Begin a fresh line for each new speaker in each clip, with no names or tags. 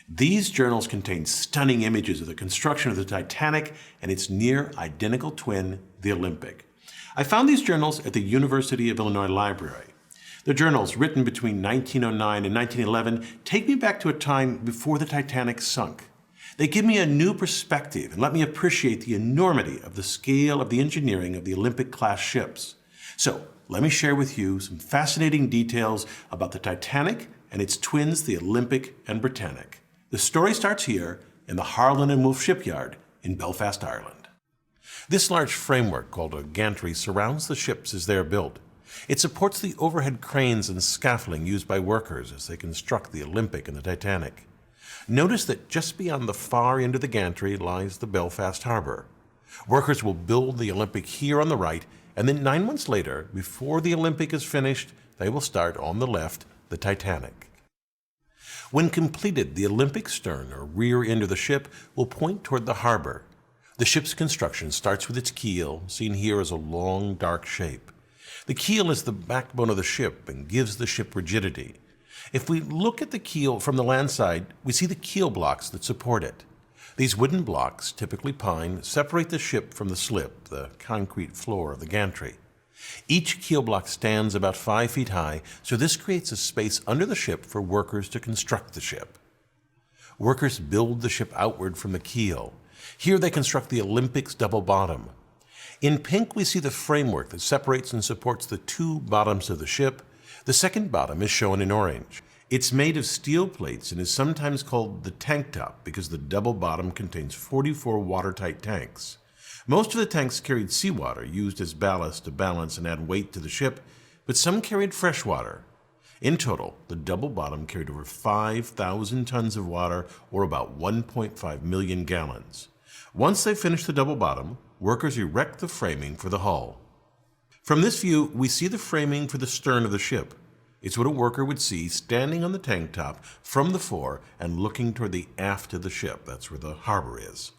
These journals contain stunning images of the construction of the Titanic and its near-identical twin, the Olympic. I found these journals at the University of Illinois Library. The journals, written between 1909 and 1911, take me back to a time before the Titanic sunk. They give me a new perspective and let me appreciate the enormity of the scale of the engineering of the Olympic-class ships. So, let me share with you some fascinating details about the Titanic and its twins, the Olympic and Britannic. The story starts here in the Harland and Wolff shipyard in Belfast, Ireland. This large framework called a gantry surrounds the ships as they are built. It supports the overhead cranes and scaffolding used by workers as they construct the Olympic and the Titanic. Notice that just beyond the far end of the gantry lies the Belfast harbor. Workers will build the Olympic here on the right, and then 9 months later, before the Olympic is finished, they will start on the left the Titanic. When completed, the Olympic stern or rear end of the ship will point toward the harbor. The ship's construction starts with its keel, seen here as a long, dark shape. The keel is the backbone of the ship and gives the ship rigidity. If we look at the keel from the land side, we see the keel blocks that support it. These wooden blocks, typically pine, separate the ship from the slip, the concrete floor of the gantry. Each keel block stands about 5 feet high, so this creates a space under the ship for workers to construct the ship. Workers build the ship outward from the keel. Here they construct the Olympic's double bottom. In pink, we see the framework that separates and supports the two bottoms of the ship. The second bottom is shown in orange. It's made of steel plates and is sometimes called the tank top because the double bottom contains 44 watertight tanks. Most of the tanks carried seawater used as ballast to balance and add weight to the ship, but some carried fresh water. In total, the double bottom carried over 5,000 tons of water, or about 1.5 million gallons. Once they finish the double bottom, workers erect the framing for the hull. From this view, we see the framing for the stern of the ship. It's what a worker would see standing on the tank top from the fore and looking toward the aft of the ship. That's where the harbor is.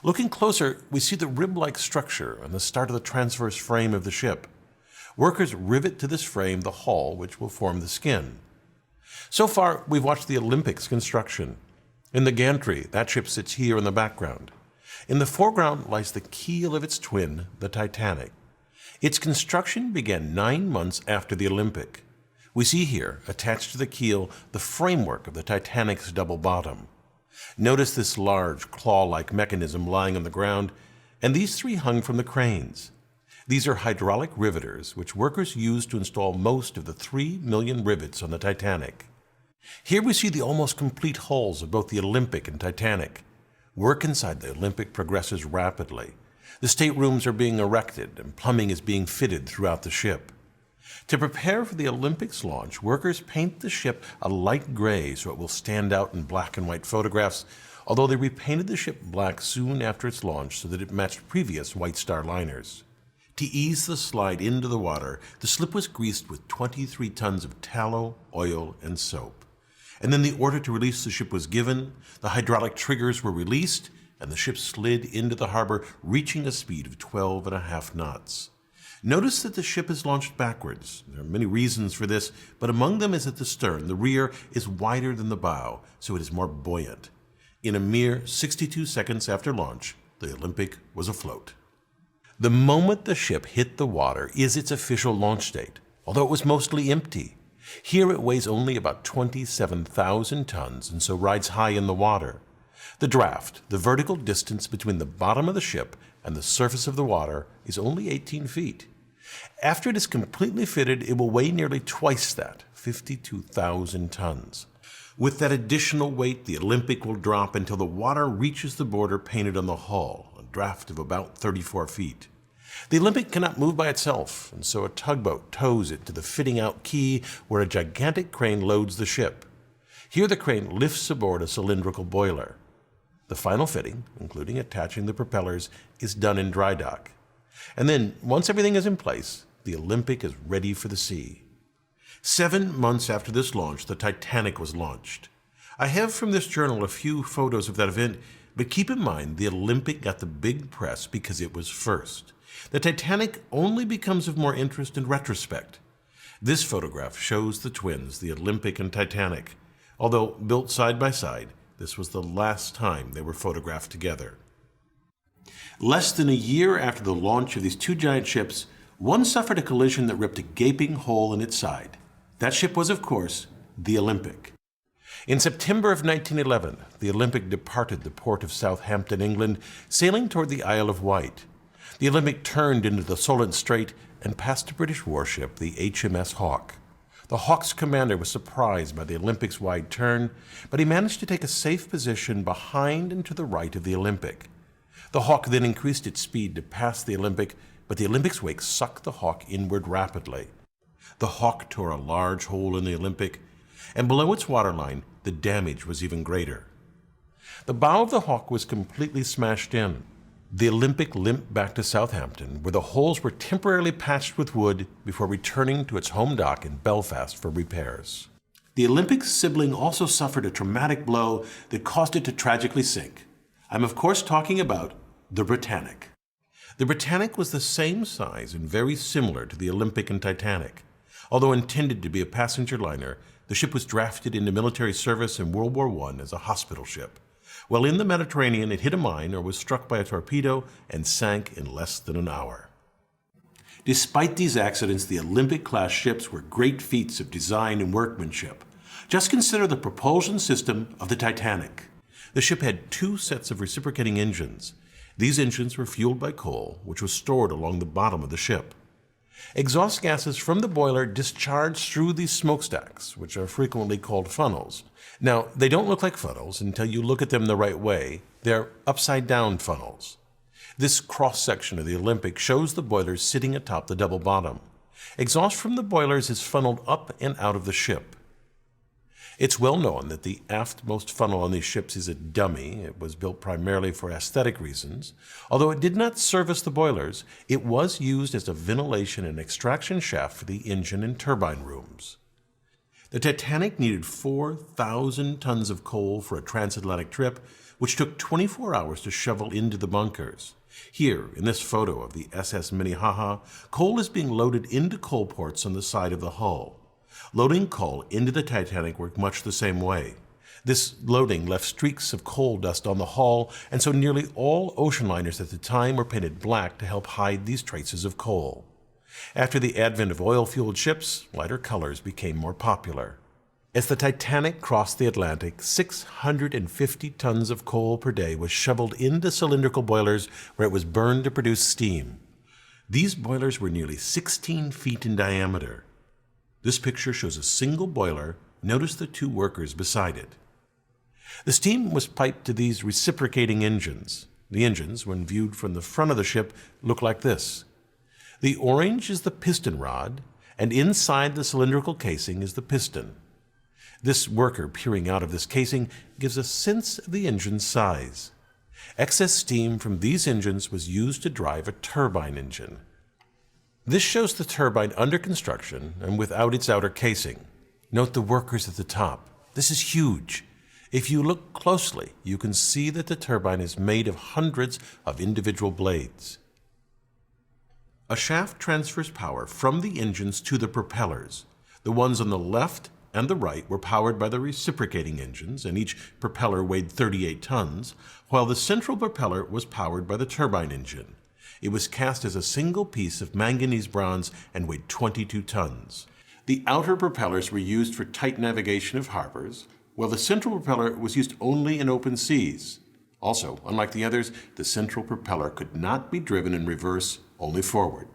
Looking closer, we see the rib-like structure and the start of the transverse frame of the ship. Workers rivet to this frame the hull, which will form the skin. So far, we've watched the Olympic's construction. In the gantry, that ship sits here in the background. In the foreground lies the keel of its twin, the Titanic. Its construction began 9 months after the Olympic. We see here, attached to the keel, the framework of the Titanic's double bottom. Notice this large, claw-like mechanism lying on the ground, and these three hung from the cranes. These are hydraulic riveters, which workers used to install most of the 3 million rivets on the Titanic. Here we see the almost complete hulls of both the Olympic and Titanic. Work inside the Olympic progresses rapidly. The staterooms are being erected, and plumbing is being fitted throughout the ship. To prepare for the Olympic's launch, workers paint the ship a light gray so it will stand out in black and white photographs, although they repainted the ship black soon after its launch so that it matched previous White Star liners. To ease the slide into the water, the slip was greased with 23 tons of tallow, oil, and soap. And then the order to release the ship was given, the hydraulic triggers were released, and the ship slid into the harbor, reaching a speed of 12.5 knots. Notice that the ship is launched backwards. There are many reasons for this, but among them is at the stern. The rear is wider than the bow, so it is more buoyant. In a mere 62 seconds after launch, the Olympic was afloat. The moment the ship hit the water is its official launch date, although it was mostly empty. Here it weighs only about 27,000 tons and so rides high in the water. The draft, the vertical distance between the bottom of the ship and the surface of the water, is only 18 feet. After it is completely fitted, it will weigh nearly twice that, 52,000 tons. With that additional weight, the Olympic will drop until the water reaches the border painted on the hull, a draft of about 34 feet. The Olympic cannot move by itself, and so a tugboat tows it to the fitting out quay where a gigantic crane loads the ship. Here the crane lifts aboard a cylindrical boiler. The final fitting, including attaching the propellers, is done in dry dock. And then, once everything is in place, the Olympic is ready for the sea. 7 months after this launch, the Titanic was launched. I have from this journal a few photos of that event, but keep in mind the Olympic got the big press because it was first. The Titanic only becomes of more interest in retrospect. This photograph shows the twins, the Olympic and Titanic. Although built side by side, this was the last time they were photographed together. Less than a year after the launch of these two giant ships, one suffered a collision that ripped a gaping hole in its side. That ship was, of course, the Olympic. In September of 1911, the Olympic departed the port of Southampton, England, sailing toward the Isle of Wight. The Olympic turned into the Solent Strait and passed a British warship, the HMS Hawke. The Hawke's commander was surprised by the Olympic's wide turn, but he managed to take a safe position behind and to the right of the Olympic. The Hawke then increased its speed to pass the Olympic, but the Olympic's wake sucked the Hawke inward rapidly. The Hawke tore a large hole in the Olympic, and below its waterline, the damage was even greater. The bow of the Hawke was completely smashed in. The Olympic limped back to Southampton, where the holes were temporarily patched with wood before returning to its home dock in Belfast for repairs. The Olympic's sibling also suffered a traumatic blow that caused it to tragically sink. I'm of course talking about the Britannic. The Britannic was the same size and very similar to the Olympic and Titanic. Although intended to be a passenger liner, the ship was drafted into military service in World War I as a hospital ship. While in the Mediterranean, it hit a mine or was struck by a torpedo and sank in less than an hour. Despite these accidents, the Olympic-class ships were great feats of design and workmanship. Just consider the propulsion system of the Titanic. The ship had two sets of reciprocating engines. These engines were fueled by coal, which was stored along the bottom of the ship. Exhaust gases from the boiler discharged through these smokestacks, which are frequently called funnels. Now, they don't look like funnels until you look at them the right way. They're upside-down funnels. This cross-section of the Olympic shows the boilers sitting atop the double bottom. Exhaust from the boilers is funneled up and out of the ship. It's well known that the aftmost funnel on these ships is a dummy. It was built primarily for aesthetic reasons. Although it did not service the boilers, it was used as a ventilation and extraction shaft for the engine and turbine rooms. The Titanic needed 4,000 tons of coal for a transatlantic trip, which took 24 hours to shovel into the bunkers. Here, in this photo of the SS Minnehaha, coal is being loaded into coal ports on the side of the hull. Loading coal into the Titanic worked much the same way. This loading left streaks of coal dust on the hull, and so nearly all ocean liners at the time were painted black to help hide these traces of coal. After the advent of oil-fueled ships, lighter colors became more popular. As the Titanic crossed the Atlantic, 650 tons of coal per day was shoveled into cylindrical boilers where it was burned to produce steam. These boilers were nearly 16 feet in diameter. This picture shows a single boiler. Notice the two workers beside it. The steam was piped to these reciprocating engines. The engines, when viewed from the front of the ship, look like this. The orange is the piston rod, and inside the cylindrical casing is the piston. This worker peering out of this casing gives a sense of the engine's size. Excess steam from these engines was used to drive a turbine engine. This shows the turbine under construction and without its outer casing. Note the workers at the top. This is huge. If you look closely, you can see that the turbine is made of hundreds of individual blades. A shaft transfers power from the engines to the propellers. The ones on the left and the right were powered by the reciprocating engines, and each propeller weighed 38 tons, while the central propeller was powered by the turbine engine. It was cast as a single piece of manganese bronze and weighed 22 tons. The outer propellers were used for tight navigation of harbors, while the central propeller was used only in open seas. Also, unlike the others, the central propeller could not be driven in reverse, only forward.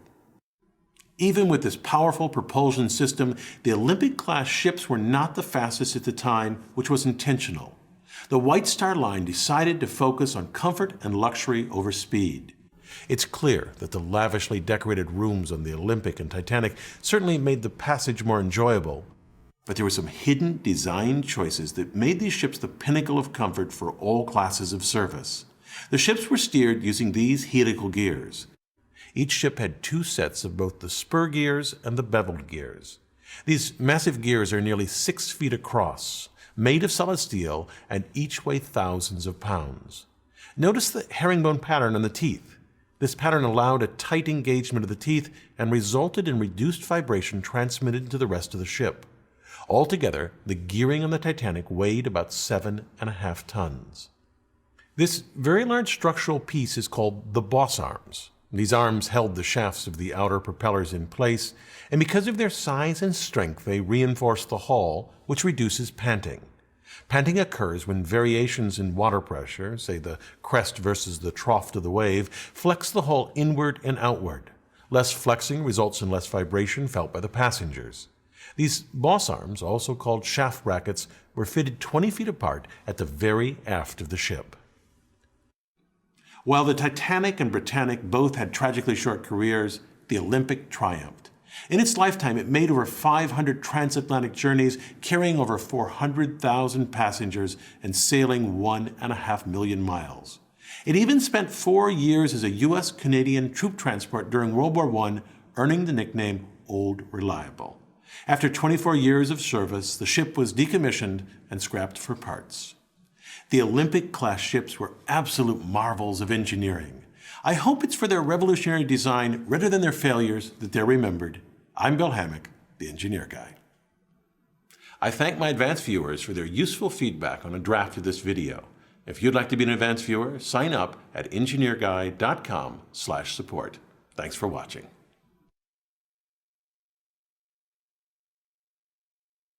Even with this powerful propulsion system, the Olympic-class ships were not the fastest at the time, which was intentional. The White Star Line decided to focus on comfort and luxury over speed. It's clear that the lavishly decorated rooms on the Olympic and Titanic certainly made the passage more enjoyable, but there were some hidden design choices that made these ships the pinnacle of comfort for all classes of service. The ships were steered using these helical gears. Each ship had two sets of both the spur gears and the beveled gears. These massive gears are nearly 6 feet across, made of solid steel, and each weigh thousands of pounds. Notice the herringbone pattern on the teeth. This pattern allowed a tight engagement of the teeth and resulted in reduced vibration transmitted to the rest of the ship. Altogether, the gearing on the Titanic weighed about 7.5 tons. This very large structural piece is called the boss arms. These arms held the shafts of the outer propellers in place, and because of their size and strength, they reinforce the hull, which reduces panting. Panting occurs when variations in water pressure, say the crest versus the trough of the wave, flex the hull inward and outward. Less flexing results in less vibration felt by the passengers. These boss arms, also called shaft brackets, were fitted 20 feet apart at the very aft of the ship. While the Titanic and Britannic both had tragically short careers, the Olympic triumphed. In its lifetime, it made over 500 transatlantic journeys, carrying over 400,000 passengers and sailing 1.5 million miles. It even spent 4 years as a U.S.-Canadian troop transport during World War I, earning the nickname Old Reliable. After 24 years of service, the ship was decommissioned and scrapped for parts. The Olympic-class ships were absolute marvels of engineering. I hope it's for their revolutionary design rather than their failures that they're remembered. I'm Bill Hammack, the Engineer Guy. I thank my advanced viewers for their useful feedback on a draft of this video. If you'd like to be an advanced viewer, sign up at engineerguy.com/support. Thanks for watching.